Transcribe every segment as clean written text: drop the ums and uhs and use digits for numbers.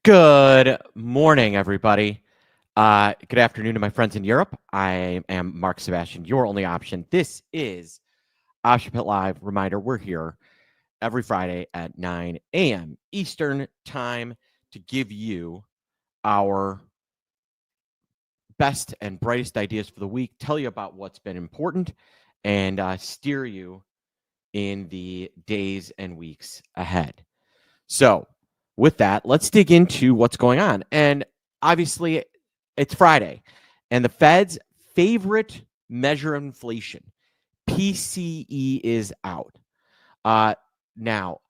Good morning, everybody. Good afternoon to my friends in Europe. I am Mark Sebastian, your only option. This is Option Pit Live. Reminder, we're here every Friday at 9 a.m. Eastern Time to give you our best and brightest ideas for the week, tell you about what's been important, and steer you in the days and weeks ahead. So, with that, let's dig into what's going on. And obviously, it's Friday, and the Fed's favorite measure of inflation, PCE, is out. Now,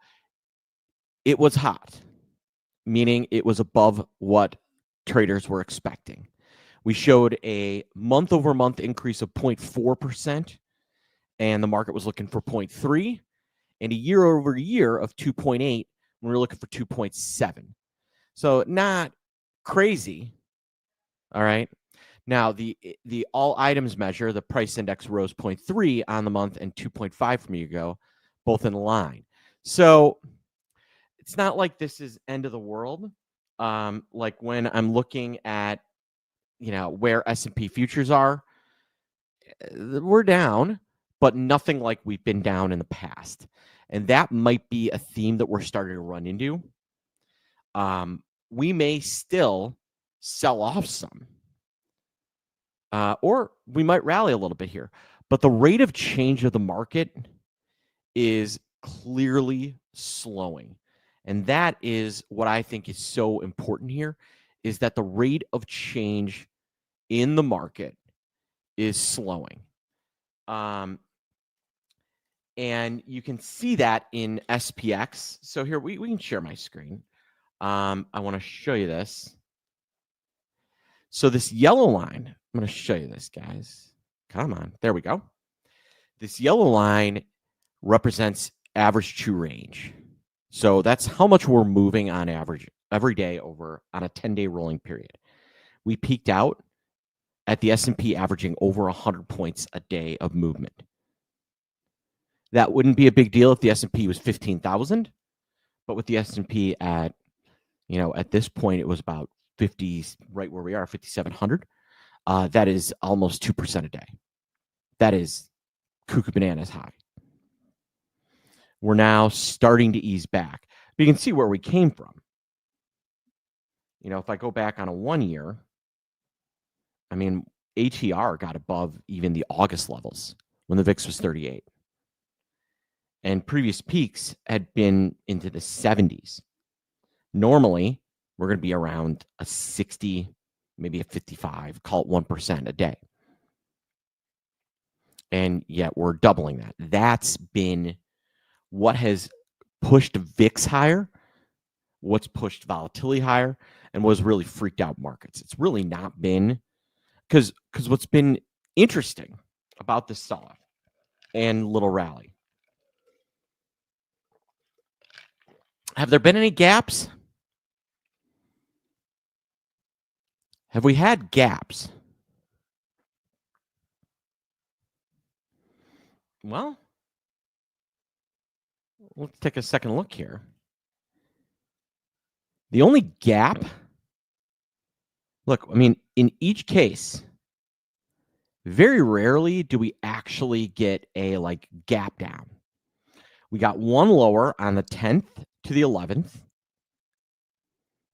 it was hot, meaning it was above what traders were expecting. We showed a month-over-month increase of 0.4%, and the market was looking for 0.3, and a year-over-year of 2.8. We were looking for 2.7. So not crazy. All right. Now, the all items measure, the price index rose 0.3 on the month and 2.5 from a year ago, both in line. So it's not like this is end of the world. Like when I'm looking at, where S&P futures are, we're down, but nothing like we've been down in the past. And that might be a theme that we're starting to run into. We may still sell off some, or we might rally a little bit here. But the rate of change of the market is clearly slowing. And that is what I think is so important here, is that the rate of change in the market is slowing. And you can see that in SPX. So here, we can share my screen. I want to show you this. So this yellow line, I'm going to show you this, guys. Come on. There we go. This yellow line represents average true range. So that's how much we're moving on average every day over on a 10-day rolling period. We peaked out at the S&P averaging over 100 points a day of movement. That wouldn't be a big deal if the S&P was 15,000, but with the S&P at, at this point, it was about 50, right where we are, 5,700. That is almost 2% a day. That is cuckoo bananas high. We're now starting to ease back. But you can see where we came from. If I go back on a 1 year, ATR got above even the August levels when the VIX was 38. And previous peaks had been into the 70s. Normally, we're going to be around a 60, maybe a 55, call it 1% a day. And yet we're doubling that. That's been what has pushed VIX higher, what's pushed volatility higher, and what's really freaked out markets. It's really not been, because what's been interesting about this sell-off and little rally, have there been any gaps? Have we had gaps? Well, let's take a second look here. The only gap, look, in each case, very rarely do we actually get a gap down. We got one lower on the 10th to the 11th.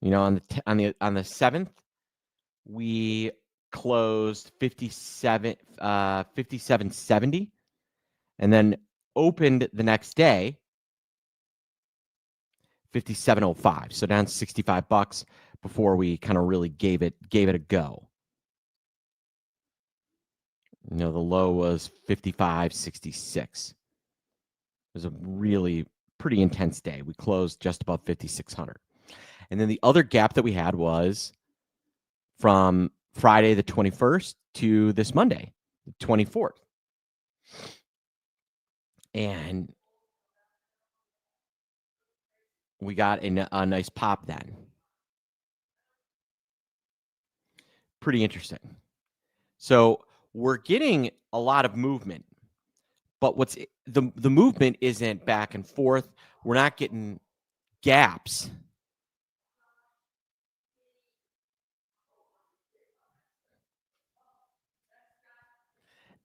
On the 7th, we closed 57.70, and then opened the next day 57.05. So down $65 before we kind of really gave it a go. The low was 55.66. It was a really pretty intense day. We closed just above 5,600. And then the other gap that we had was from Friday the 21st to this Monday, the 24th. And we got a nice pop then. Pretty interesting. So we're getting a lot of movement, but what's the movement isn't back and forth. We're not getting gaps.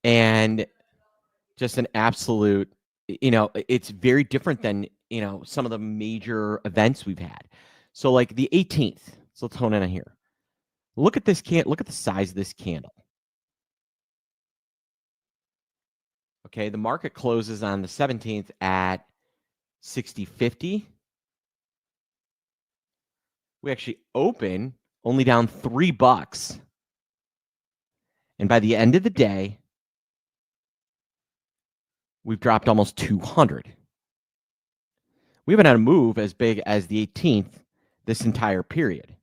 and just an absolute, it's very different than, some of the major events we've had. So like the 18th, so let's hone in on here. Look at this look at the size of this candle. Okay, the market closes on the 17th at 60.50. We actually open only down $3. And by the end of the day, we've dropped almost 200. We haven't had a move as big as the 18th this entire period.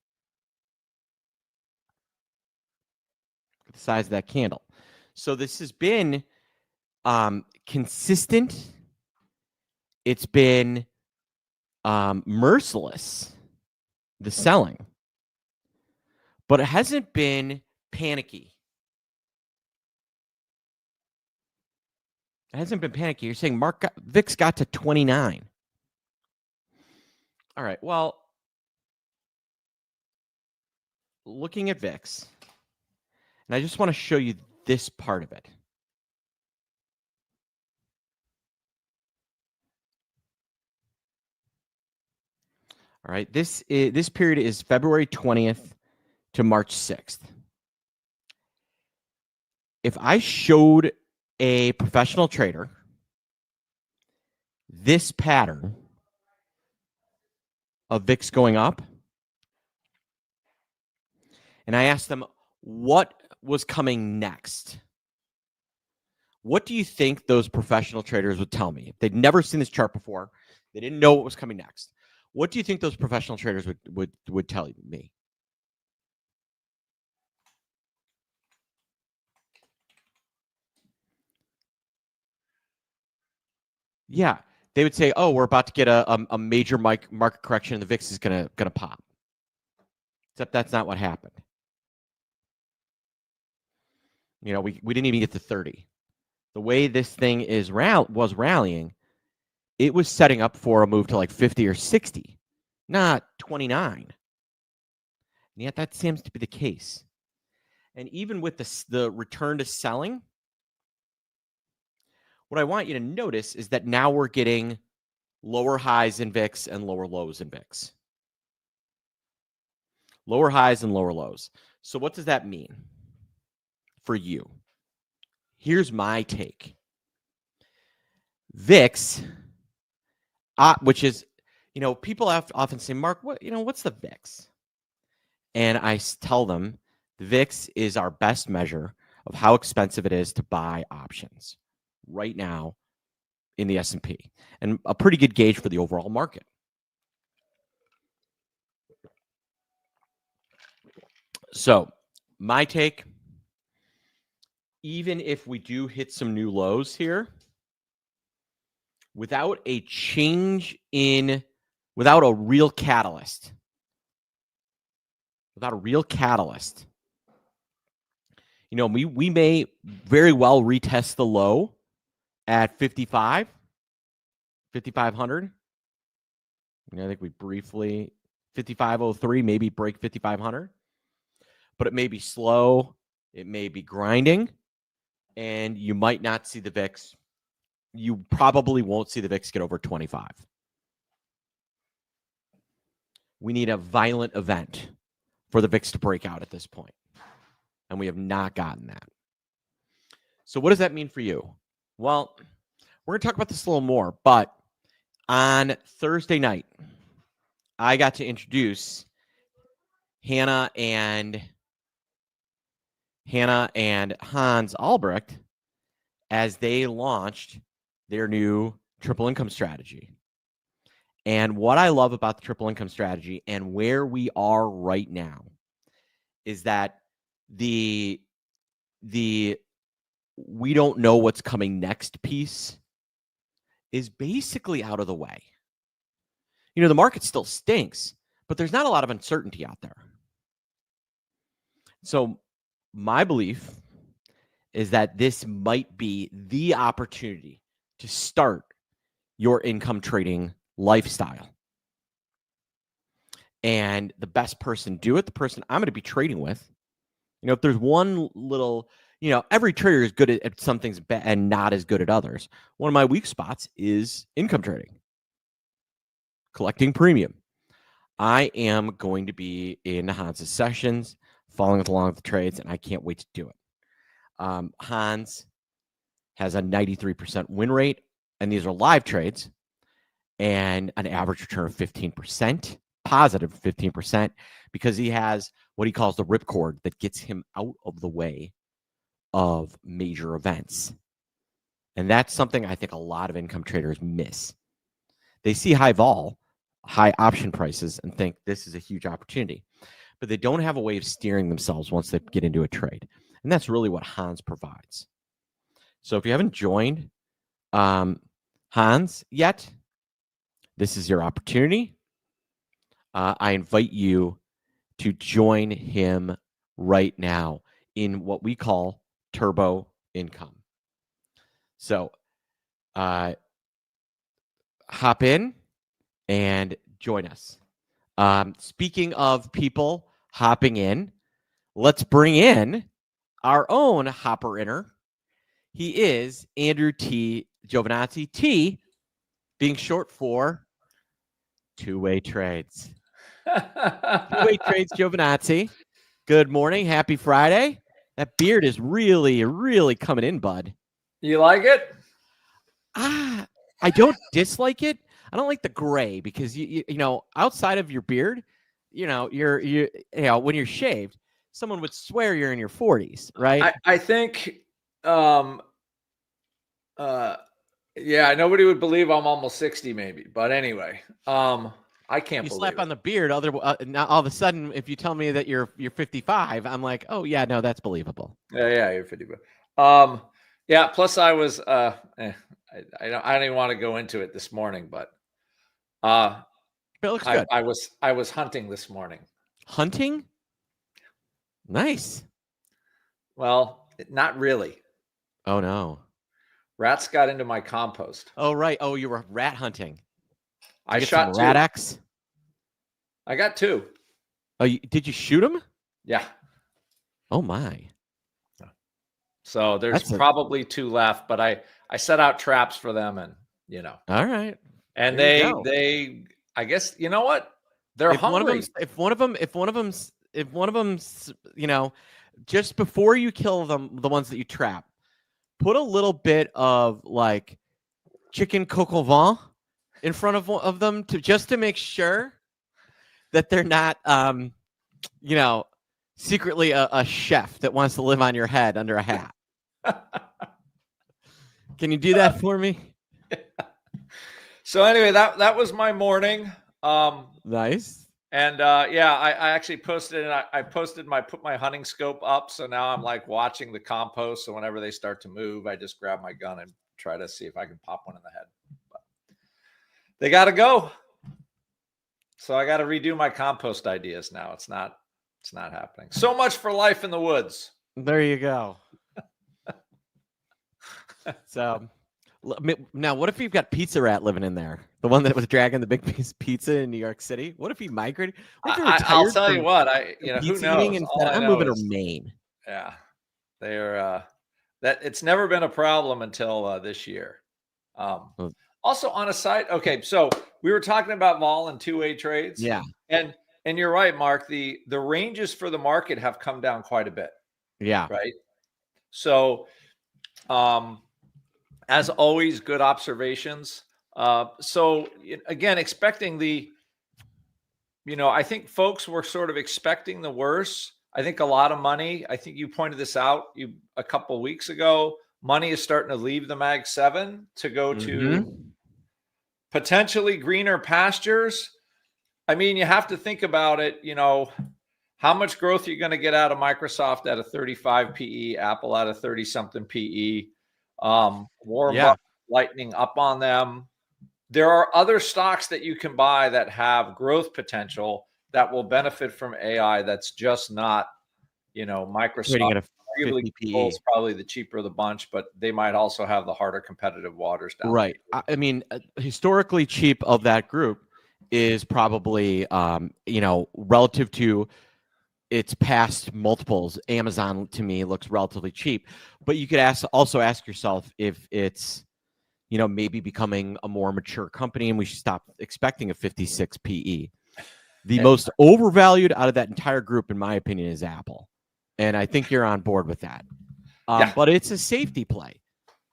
Look at the size of that candle. So this has been consistent. It's been merciless, the selling, but it hasn't been panicky. It hasn't been panicky. You're saying VIX got to 29. All right. Well, looking at VIX, and I just want to show you this part of it. All right. This period is February 20th to March 6th. If I showed a professional trader this pattern of VIX going up, and I asked them what was coming next, what do you think those professional traders would tell me? If they'd never seen this chart before, they didn't know what was coming next, what do you think those professional traders would tell me? Yeah, they would say, "Oh, we're about to get a major market correction, and the VIX is gonna pop." Except that's not what happened. We didn't even get to 30. The way this thing was rallying, it was setting up for a move to like 50 or 60, not 29. And yet that seems to be the case. And even with the return to selling, what I want you to notice is that now we're getting lower highs in VIX and lower lows in VIX. Lower highs and lower lows. So what does that mean for you? Here's my take. VIX, which is, people often say, Mark, what's the VIX? And I tell them the VIX is our best measure of how expensive it is to buy options right now in the S&P, and a pretty good gauge for the overall market. So my take, even if we do hit some new lows here, without a real catalyst, we may very well retest the low at 5,500. I think we briefly 5503, maybe break 5,500, but it may be slow. It may be grinding, and you might not see the VIX. You probably won't see the VIX get over 25. We need a violent event for the VIX to break out at this point, and we have not gotten that. So what does that mean for you? Well, we're going to talk about this a little more, but on Thursday night, I got to introduce Hannah and Hans Albrecht as they launched their new triple income strategy. And what I love about the triple income strategy and where we are right now is that the we don't know what's coming next piece is basically out of the way. The market still stinks, but there's not a lot of uncertainty out there. So my belief is that this might be the opportunity to start your income trading lifestyle. And the best person to do it, the person I'm going to be trading with, if there's one little, every trader is good at some things and not as good at others. One of my weak spots is income trading, collecting premium. I am going to be in Hans's sessions, following along with the trades, and I can't wait to do it. Hans has a 93% win rate, and these are live trades, and an average return of 15%, positive 15%, because he has what he calls the ripcord that gets him out of the way of major events. And that's something I think a lot of income traders miss. They see high vol, high option prices, and think this is a huge opportunity, but they don't have a way of steering themselves once they get into a trade. And that's really what Hans provides. So if you haven't joined Hans yet, this is your opportunity. I invite you to join him right now in what we call turbo income. So hop in and join us. Speaking of people hopping in, let's bring in our own hopper inner. He is Andrew T. Giovinazzi, T being short for two-way trades. Two-way trades, Giovinazzi. Good morning. Happy Friday. That beard is really, really coming in, bud. You like it? I don't dislike it. I don't like the gray because you outside of your beard, when you're shaved, someone would swear you're in your 40s, right? I think yeah, nobody would believe I'm almost 60 maybe. But anyway, I can't believe slap on the beard. Now all of a sudden, if you tell me that you're 55, I'm like, oh yeah, no, that's believable. Yeah, you're 55. Yeah. Plus, I was I don't even want to go into it this morning, but it looks good. I was hunting this morning. Hunting? Nice. Well, not really. Oh no. Rats got into my compost. Oh right. Oh, you were rat hunting. I shot rat X. I got 2. Oh, did you shoot them? Yeah. Oh my. So there's probably 2 left, but I set out traps for them, and All right. And they I guess you know what? They're hungry. If one of them's, just before you kill them, the ones that you trap, put a little bit of like chicken coq au vin in front of them to make sure that they're not, secretly a chef that wants to live on your head under a hat. Can you do that for me? So anyway, that was my morning. Nice. And I actually posted it. I put my hunting scope up. So now I'm like watching the compost. So whenever they start to move, I just grab my gun and try to see if I can pop one in the head. But they got to go. So I got to redo my compost ideas now. It's not happening. So much for life in the woods. There you go. So now, what if you've got Pizza Rat living in there? The one that was dragging the big piece of pizza in New York City. What if he migrated? I'll tell you what. Who knows? I'm moving to Maine. Yeah, they are. That it's never been a problem until this year. Also, on a side, okay. So we were talking about vol and two-way trades. Yeah, and you're right, Mark. The ranges for the market have come down quite a bit. Yeah. Right. So, as always, good observations. So again, expecting I think folks were sort of expecting the worst. I think a lot of money, I think you pointed this out a couple of weeks ago, money is starting to leave the Mag 7 to go to potentially greener pastures. I mean, you have to think about it, how much growth you're going to get out of Microsoft at a 35 PE, Apple at a 30 something PE. Warren Buffett lightening up on them. There are other stocks that you can buy that have growth potential that will benefit from AI. That's just not, Microsoft. Arguably, is probably the cheaper of the bunch, but they might also have the harder competitive waters down. Right. I mean, historically cheap of that group is probably, relative to it's past multiples. Amazon to me looks relatively cheap, but you could also ask yourself if it's, maybe becoming a more mature company and we should stop expecting a 56 PE. The most overvalued out of that entire group, in my opinion, is Apple. And I think you're on board with that. But it's a safety play.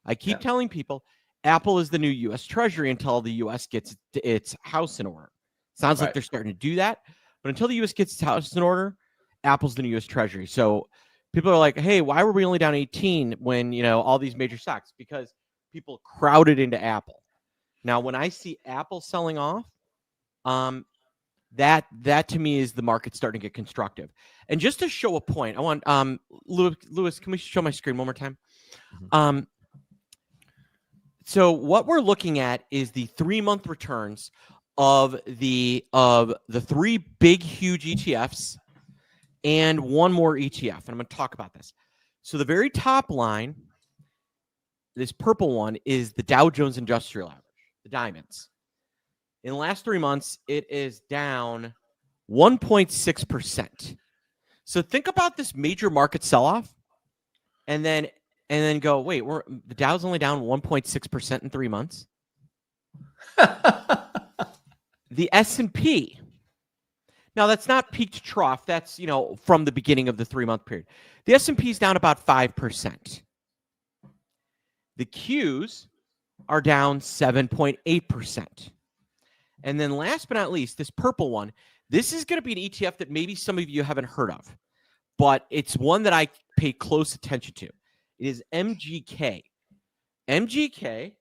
I keep telling people Apple is the new U.S. Treasury until the U.S. gets its house in order. Sounds like they're starting to do that. But until the U.S. gets its house in order, Apple's the new U.S. Treasury. So people are like, hey, why were we only down 18 when, all these major stocks? Because people crowded into Apple. Now, when I see Apple selling off, that to me is the market starting to get constructive. And just to show a point, I want Lewis, can we show my screen one more time? So what we're looking at is the 3-month returns of the 3 big, huge ETFs and one more ETF. And I'm going to talk about this. So the very top line, this purple one, is the Dow Jones Industrial Average, the diamonds. In the last 3 months, it is down 1.6%. So think about this major market sell-off, and then go, wait, the Dow's only down 1.6% in 3 months. The S&P. Now, that's not peak to trough. That's, from the beginning of the 3-month period. The S&P is down about 5%. The Qs are down 7.8%. And then last but not least, this purple one, this is going to be an ETF that maybe some of you haven't heard of, but it's one that I pay close attention to. It is MGK. MGK,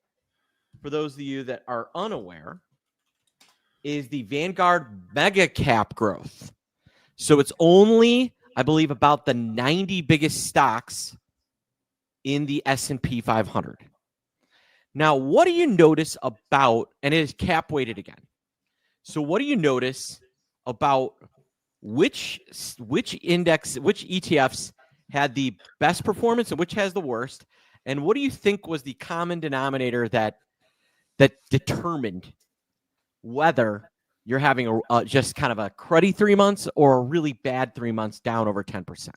for those of you that are unaware, is the Vanguard Mega Cap Growth. So it's only, I believe, about the 90 biggest stocks in the S&P 500. Now, what do you notice about, and it is cap weighted again. So what do you notice about which index, which ETFs had the best performance and which has the worst? And what do you think was the common denominator that determined whether you're having just kind of a cruddy 3 months or a really bad 3 months down over 10%?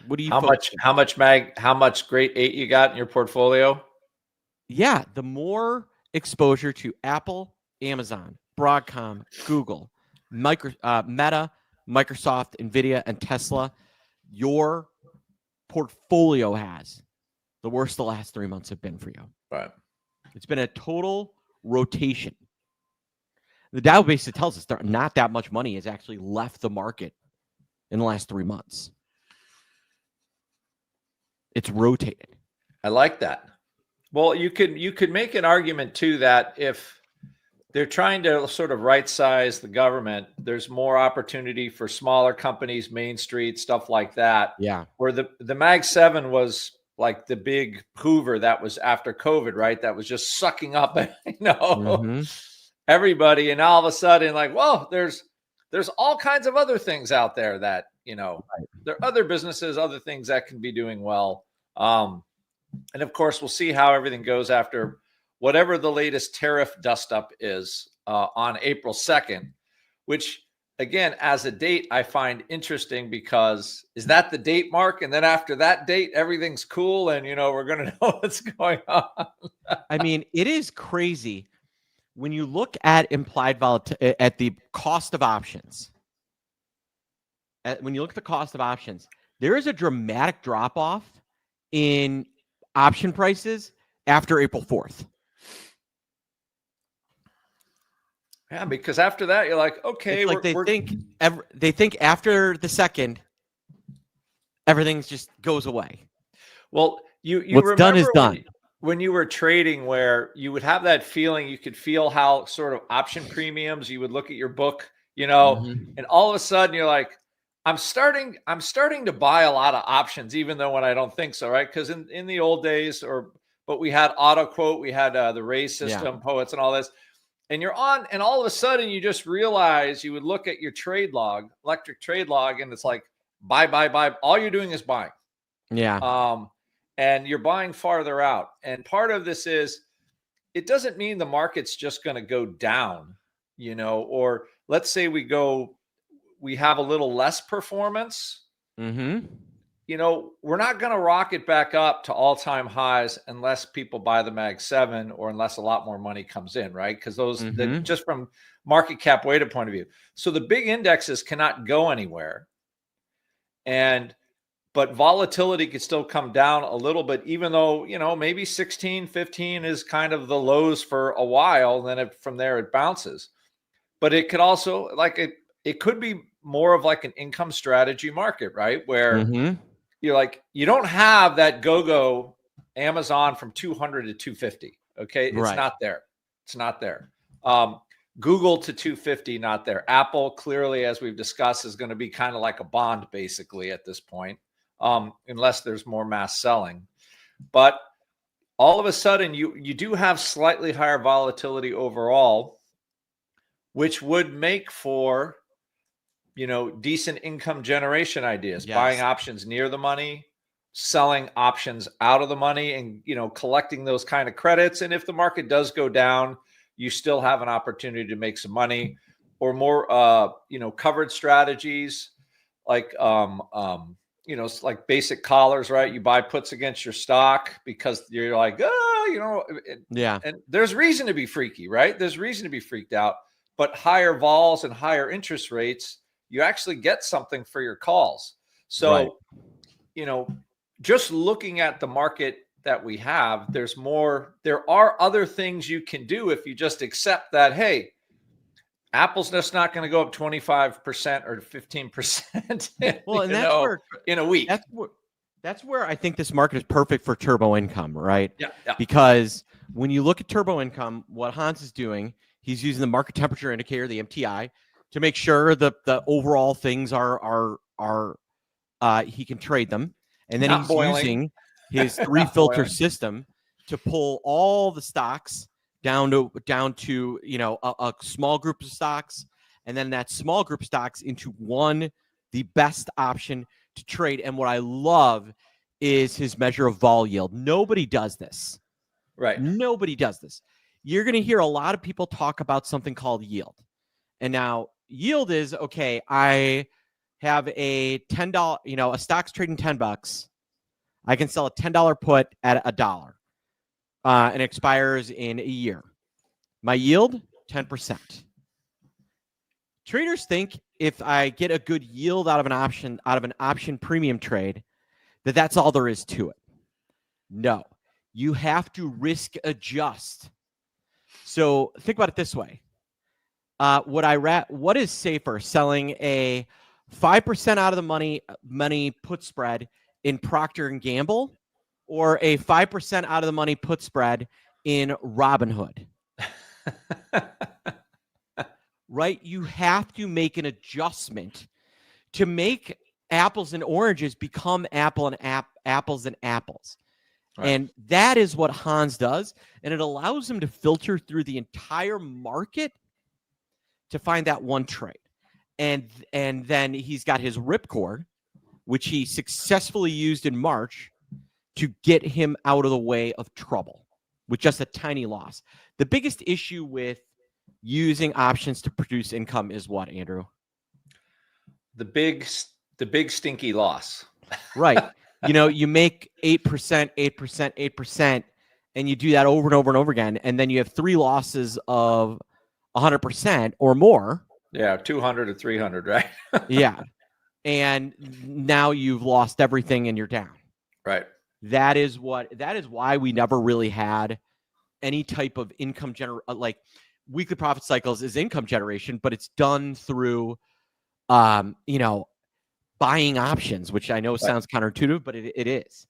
What do you how much grade 8 you got in your portfolio? Yeah, the more exposure to Apple, Amazon, Broadcom, Google, Meta, Microsoft, Nvidia, and Tesla your portfolio has, the worse the last 3 months have been for you. Right. It's been a total rotation. The Dow basically tells us not that much money has actually left the market in the last 3 months. It's rotated. I like that. Well, you could make an argument too that if they're trying to sort of right size the government, there's more opportunity for smaller companies, Main Street, stuff like that. Yeah. Where the Mag 7 was like the big Hoover that was after COVID, right? That was just sucking up, everybody. And all of a sudden, like, whoa, there's all kinds of other things out there that, there are other businesses, other things that can be doing well. And of course, we'll see how everything goes after whatever the latest tariff dust up is on April 2nd, which again, as a date, I find interesting because is that the date, Mark? And then after that date, everything's cool. And, we're going to know what's going on. I mean, it is crazy when you look at implied volatility at the cost of options. When you look at the cost of options, there is a dramatic drop off in option prices after April 4th. Yeah, because after that, you're like, okay, they think after the 2nd, everything just goes away. Well, you what's done is done. When you were trading, where you would have that feeling, you could feel how sort of option premiums. You would look at your book, and all of a sudden you're like, I'm starting to buy a lot of options, even though when I don't think so, right? Because in the old days, but we had auto quote, we had the raise system, poets, and all this. And you're on, and all of a sudden you just realize you would look at your trade log, electric trade log, and it's like buy. All you're doing is buying. Yeah. And you're buying farther out. And part of this is it doesn't mean the market's just going to go down, or let's say we we have a little less performance, Mm-hmm. we're not going to rocket back up to all-time highs unless people buy the Mag 7 or unless a lot more money comes in, right? Because just from market cap weighted point of view. So the big indexes cannot go anywhere. But volatility could still come down a little bit, even though, maybe 16, 15 is kind of the lows for a while. Then from there it bounces. But it could also, it could be more of like an income strategy market, right? Where you're like, you don't have that go-go Amazon from 200 to 250. Okay. It's not there. It's not there. Google to 250, not there. Apple, clearly, as we've discussed, is going to be kind of like a bond basically at this point, unless there's more mass selling. But all of a sudden, you do have slightly higher volatility overall, which would make for, decent income generation ideas, buying options near the money, selling options out of the money, and, collecting those kind of credits. And if the market does go down, you still have an opportunity to make some money, or more, covered strategies like, like basic collars, right? You buy puts against your stock because you're like, and there's reason to be freaky, right? There's reason to be freaked out, but higher vols and higher interest rates, you actually get something for your calls. So, just looking at the market that we have, there are other things you can do if you just accept that, hey, Apple's just not going to go up 25% or 15%. Well, and that's where in a week. That's where I think this market is perfect for turbo income, right? Yeah. Because when you look at turbo income, what Hans is doing, he's using the market temperature indicator, the MTI, to make sure the overall things are he can trade them, and then he's using his 3-filter system to pull all the stocks down to a small group of stocks, and then that small group of stocks into the best option to trade. And what I love is his measure of vol yield. Nobody does this. Right. Nobody does this. You're going to hear a lot of people talk about something called yield. And now yield is, okay, I have a $10, a stock's trading $10. I can sell a $10 put at $1. And it expires in a year. My yield, 10%. Traders think if I get a good yield out of an option premium trade, that's all there is to it. No, you have to risk adjust. So think about it this way. What is safer, selling a 5% out of the money put spread in Procter & Gamble, or a 5% out of the money put spread in Robinhood? Right? You have to make an adjustment to make apples and oranges become apples and apples. Right. And that is what Hans does. And it allows him to filter through the entire market to find that one trade. And then he's got his ripcord, which he successfully used in March to get him out of the way of trouble with just a tiny loss. The biggest issue with using options to produce income is what, Andrew? The big stinky loss. Right. You make 8%, 8%, and you do that over and over and over again. And then you have 3 losses of 100% or more. Yeah. 200 to 300, right? Yeah. And now you've lost everything and you're down. Right. That is why we never really had any type of income like weekly profit cycles is income generation, but it's done through, buying options, which I know sounds counterintuitive, but it is.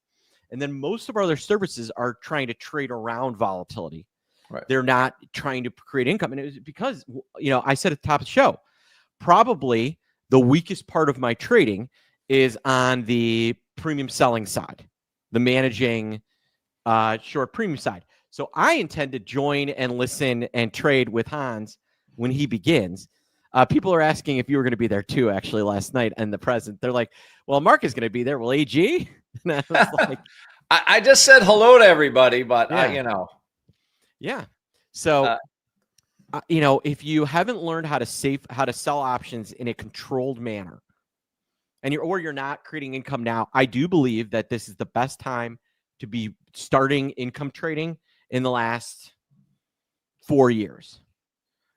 And then most of our other services are trying to trade around volatility. Right. They're not trying to create income. And it was because, I said at the top of the show, probably the weakest part of my trading is on the premium selling side, the managing short premium side. So I intend to join and listen and trade with Hans when he begins. People are asking if you were going to be there too, actually, last night and the present. They're like, well, Mark is going to be there. Well, AG? And I was like, I just said hello to everybody, but yeah. Yeah. So if you haven't learned how to sell options in a controlled manner, and you're not creating income now, I do believe that this is the best time to be starting income trading in the last 4 years.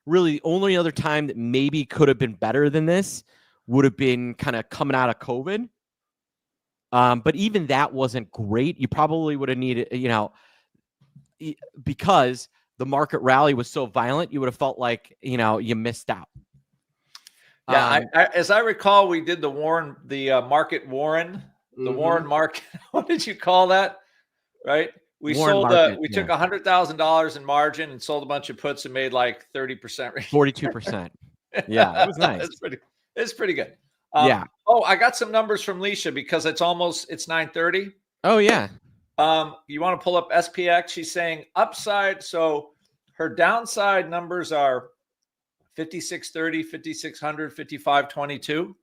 Really, the only other time that maybe could have been better than this would have been kind of coming out of COVID. But even that wasn't great. You probably would have needed, because the market rally was so violent, you would have felt like, you missed out. Yeah, as I recall, we did the market Warren, the Warren market. What did you call that? Right? We took $100,000 in margin and sold a bunch of puts and made like 30%. 42%. Yeah, it was nice. It's pretty good. Yeah. Oh, I got some numbers from Licia because it's 9:30. Oh yeah. You want to pull up SPX? She's saying upside. So her downside numbers are 5630, 5600, 5522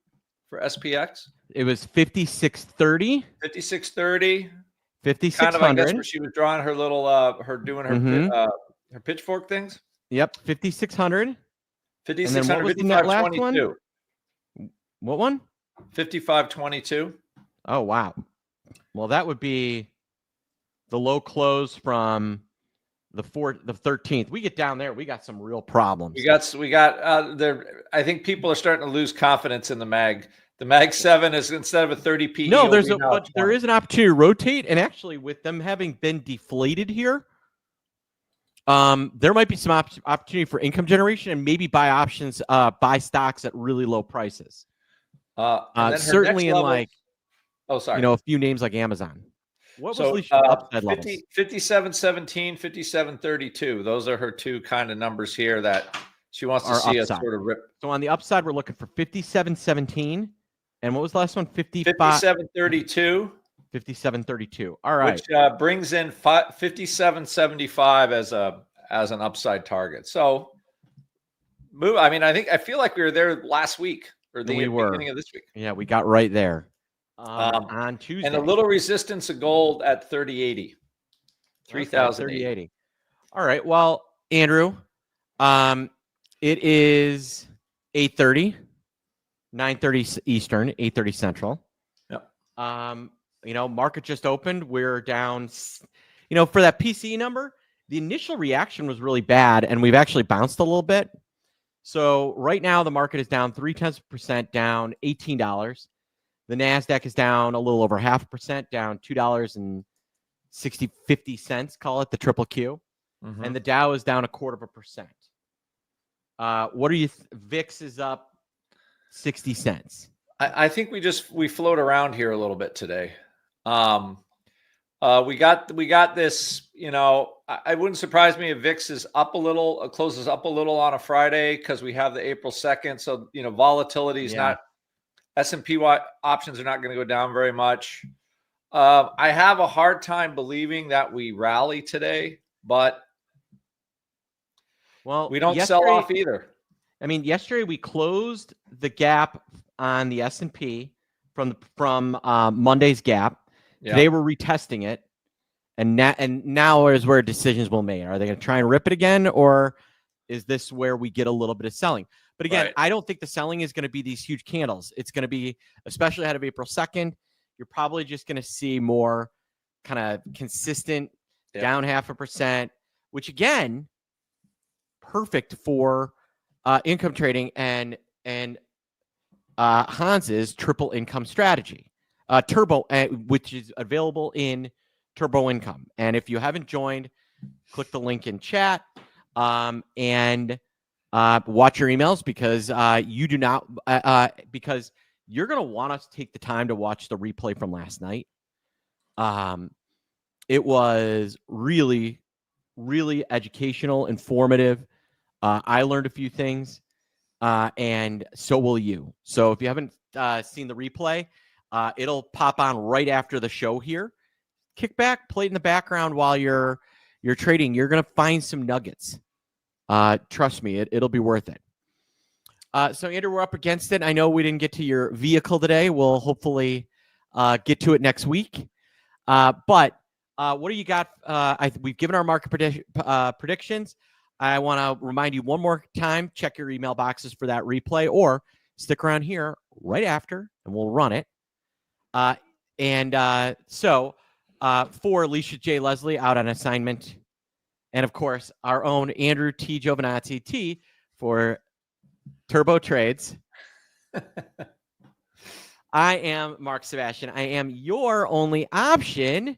for SPX. It was 5630. 5630. 5600. Kind of, I guess, where she was drawing her little, her pitchfork things. Yep, 5600. 5600, 5522. What one? 5522. Oh wow. Well, that would be the low close from the 13th. We get down there, we got some real problems. We got there. I think people are starting to lose confidence in the mag. The mag 7 is, instead of a 30 PE. No, there is an opportunity to rotate, and actually, with them having been deflated here, there might be some opportunity for income generation and maybe buy options, buy stocks at really low prices. Certainly in like, a few names like Amazon. What was Licia's upside levels? 5717, 5732. Those are her two kind of numbers here that she wants to see us sort of rip. So on the upside, we're looking for 5717. And what was the last one? 5732. 5732. All right. Which brings in 5775 as an upside target. So I feel like we were there last week or the beginning of this week. Yeah, we got right there. On Tuesday. And a little resistance of gold at 3080. 3080. All right. Well, Andrew, it is 8:30, 9:30 Eastern, 8:30 Central. Yep. Market just opened. We're down, for that PCE number, the initial reaction was really bad, and we've actually bounced a little bit. So right now the market is down 0.3%, down $18. The NASDAQ is down a little over 0.5%, down $2.50, call it the triple Q. Mm-hmm. And the Dow is down 0.25%. What are you? VIX is up 60 cents. I think we float around here a little bit today. We got this, I wouldn't surprise me if VIX is up a little, closes up a little on a Friday because we have the April 2nd. So, volatility is not, S&P options are not going to go down very much. I have a hard time believing that we rally today, but we don't sell off either. Yesterday we closed the gap on the S&P from Monday's gap. Yeah. Today we're retesting it, and now is where decisions will be made. Are they going to try and rip it again, or is this where we get a little bit of selling? But again, I don't think the selling is going to be these huge candles. It's going to be, especially ahead of April 2nd, you're probably just going to see more kind of consistent down 0.5%, which again, perfect for income trading and Hans's triple income strategy, Turbo, which is available in Turbo Income. And if you haven't joined, click the link in chat and watch your emails because you do not because you're going to want us to take the time to watch the replay from last night. It was really, really educational, informative. I learned a few things, and so will you. So if you haven't seen the replay, it'll pop on right after the show here. Kick back, play it in the background while you're trading. You're going to find some nuggets. Trust me, it'll be worth it. So Andrew, we're up against it. I know we didn't get to your vehicle today. We'll hopefully get to it next week. But what do you got? We've given our market predictions. I want to remind you one more time, check your email boxes for that replay, or stick around here right after and we'll run it. So for Licia J. Leslie out on assignment, and of course, our own Andrew T. Giovinazzi T for Turbo Trades. I am Mark Sebastian. I am your only option.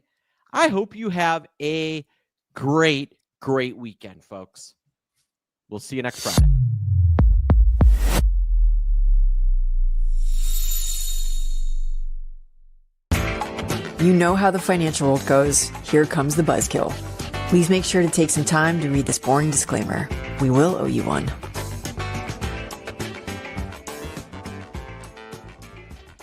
I hope you have a great weekend, folks. We'll see you next Friday. You know how the financial world goes. Here comes the buzzkill. Please make sure to take some time to read this boring disclaimer. We will owe you one.